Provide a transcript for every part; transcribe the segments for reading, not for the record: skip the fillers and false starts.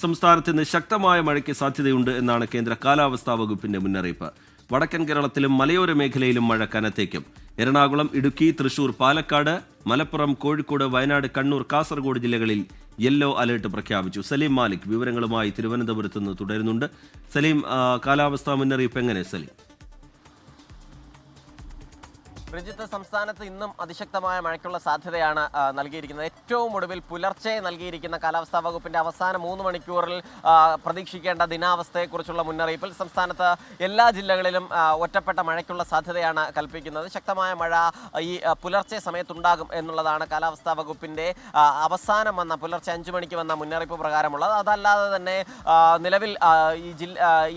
സംസ്ഥാനത്ത് ഇന്ന് ശക്തമായ മഴയ്ക്ക് സാധ്യതയുണ്ട് എന്നാണ് കേന്ദ്ര കാലാവസ്ഥാ വകുപ്പിന്റെ മുന്നറിയിപ്പ്. വടക്കൻ കേരളത്തിലും മലയോര മേഖലയിലും മഴ കനത്തേക്കും. എറണാകുളം, ഇടുക്കി, തൃശൂർ, പാലക്കാട്, മലപ്പുറം, കോഴിക്കോട്, വയനാട്, കണ്ണൂർ, കാസർഗോഡ് ജില്ലകളിൽ യെല്ലോ അലേർട്ട് പ്രഖ്യാപിച്ചു. സലീം മാലിക് വിവരങ്ങളുമായി തിരുവനന്തപുരത്ത് നിന്ന് തുടരുന്നുണ്ട്. സലീം, കാലാവസ്ഥാ മുന്നറിയിപ്പ് എങ്ങനെ സലീം? റിജിത്ത്, സംസ്ഥാനത്ത് ഇന്നും അതിശക്തമായ മഴയ്ക്കുള്ള സാധ്യതയാണ് നൽകിയിരിക്കുന്നത്. ഏറ്റവും ഒടുവിൽ പുലർച്ചെ നൽകിയിരിക്കുന്ന കാലാവസ്ഥാ വകുപ്പിന്റെ അവസാന 3 മണിക്കൂറിൽ പ്രതീക്ഷിക്കേണ്ട ദിനാവസ്ഥയെക്കുറിച്ചുള്ള മുന്നറിയിപ്പിൽ സംസ്ഥാനത്ത് എല്ലാ ജില്ലകളിലും ഒറ്റപ്പെട്ട മഴയ്ക്കുള്ള സാധ്യതയാണ് കൽപ്പിക്കുന്നത്. ശക്തമായ മഴ ഈ പുലർച്ചെ സമയത്തുണ്ടാകും എന്നുള്ളതാണ് കാലാവസ്ഥാ വകുപ്പിന്റെ അവസാനം വന്ന പുലർച്ചെ 5 മണിക്ക് വന്ന മുന്നറിയിപ്പ് പ്രകാരമുള്ളത്. അതല്ലാതെ തന്നെ നിലവിൽ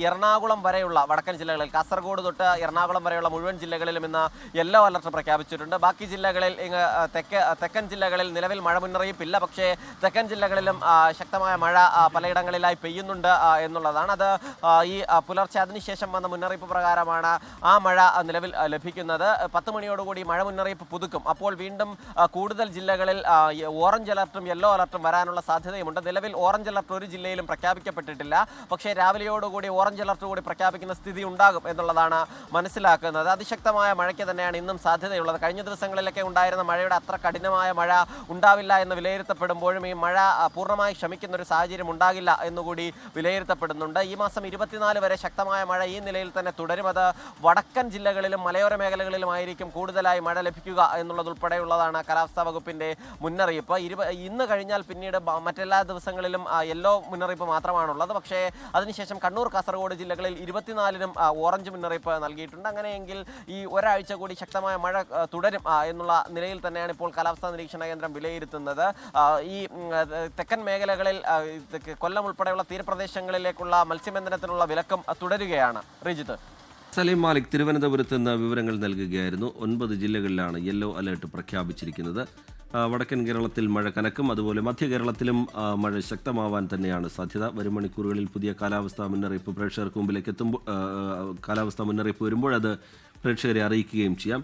എറണാകുളം വരെയുള്ള വടക്കൻ ജില്ലകളിൽ, കാസർഗോഡ് തൊട്ട് എറണാകുളം വരെയുള്ള മുഴുവൻ ജില്ലകളിലും ഇന്ന് യെല്ലോ അലർട്ട് പ്രഖ്യാപിച്ചിട്ടുണ്ട്. ബാക്കി ജില്ലകളിൽ, തെക്കൻ ജില്ലകളിൽ നിലവിൽ മഴ മുന്നറിയിപ്പില്ല. പക്ഷേ തെക്കൻ ജില്ലകളിലും ശക്തമായ മഴ പലയിടങ്ങളിലായി പെയ്യുന്നുണ്ട് എന്നുള്ളതാണ്. അത് ഈ പുലർച്ചെ അതിനുശേഷം വന്ന മുന്നറിയിപ്പ് പ്രകാരമാണ് ആ മഴ നിലവിൽ ലഭിക്കുന്നത്. 10 മണിയോടുകൂടി മഴ മുന്നറിയിപ്പ് പുതുക്കും. അപ്പോൾ വീണ്ടും കൂടുതൽ ജില്ലകളിൽ ഓറഞ്ച് അലർട്ടും യെല്ലോ അലർട്ടും വരാനുള്ള സാധ്യതയുമുണ്ട്. നിലവിൽ ഓറഞ്ച് അലർട്ട് ഒരു ജില്ലയിലും പ്രഖ്യാപിക്കപ്പെട്ടിട്ടില്ല. പക്ഷേ രാവിലെയോടുകൂടി ഓറഞ്ച് അലർട്ട് കൂടി പ്രഖ്യാപിക്കുന്ന സ്ഥിതി ഉണ്ടാകും എന്നുള്ളതാണ് മനസ്സിലാക്കുന്നത്. അതിശക്തമായ മഴയ്ക്ക് തന്നെയാണ് ഇന്നും സാധ്യതയുള്ളത്. കഴിഞ്ഞ ദിവസങ്ങളിലൊക്കെ ഉണ്ടായിരുന്ന മഴയുടെ അത്ര കഠിനമായ മഴ ഉണ്ടാവില്ല എന്ന് വിലയിരുത്തപ്പെടുമ്പോഴും ഈ മഴ പൂർണ്ണമായി ശമിക്കുന്ന ഒരു സാഹചര്യം ഉണ്ടാകില്ല എന്നുകൂടി വിലയിരുത്തപ്പെടുന്നുണ്ട്. ഈ മാസം 24 വരെ ശക്തമായ മഴ ഈ നിലയിൽ തന്നെ തുടരും. അത് വടക്കൻ ജില്ലകളിലും മലയോര മേഖലകളിലുമായിരിക്കും കൂടുതലായി മഴ ലഭിക്കുക എന്നുള്ളതുൾപ്പെടെയുള്ളതാണ് കാലാവസ്ഥാ വകുപ്പിന്റെ മുന്നറിയിപ്പ്. ഇന്ന് കഴിഞ്ഞാൽ പിന്നീട് മറ്റെല്ലാ ദിവസങ്ങളിലും യെല്ലോ മുന്നറിയിപ്പ് മാത്രമാണുള്ളത്. പക്ഷേ അതിനുശേഷം കണ്ണൂർ, കാസർഗോഡ് ജില്ലകളിൽ 24-നും ഓറഞ്ച് മുന്നറിയിപ്പ് നൽകിയിട്ടുണ്ട്. അങ്ങനെയെങ്കിൽ ഈ ഒരാഴ്ച കൂടി ശക്തമായ മഴ തുടരും എന്നുള്ള നിലയിൽ തന്നെയാണ് ഇപ്പോൾ കാലാവസ്ഥാ നിരീക്ഷണ കേന്ദ്രം വിലയിരുത്തുന്നത്. ഈ തെക്കൻ മേഖലകളിൽ, കൊല്ലം ഉൾപ്പെടെയുള്ള തീരപ്രദേശങ്ങളിലേക്കുള്ള മത്സ്യബന്ധനത്തിനുള്ള വിലക്കും തുടരുകയാണ്. റിജിത്ത്. സലീം മാലിക് തിരുവനന്തപുരത്ത് നിന്ന് വിവരങ്ങൾ നൽകുകയായിരുന്നു. 9 ജില്ലകളിലാണ് യെല്ലോ അലേർട്ട് പ്രഖ്യാപിച്ചിരിക്കുന്നത്. വടക്കൻ കേരളത്തിൽ മഴ കനക്കും. അതുപോലെ മധ്യ കേരളത്തിലും മഴ ശക്തമാവാൻ തന്നെയാണ് സാധ്യത. വരും മണിക്കൂറുകളിൽ പുതിയ കാലാവസ്ഥാ മുന്നറിയിപ്പ് പ്രേക്ഷകർക്ക് മുമ്പിലേക്ക് എത്തുമ്പോൾ, കാലാവസ്ഥാ മുന്നറിയിപ്പ് വരുമ്പോൾ അത് പ്രേക്ഷകരെ അറിയിക്കുകയും ചെയ്യാം.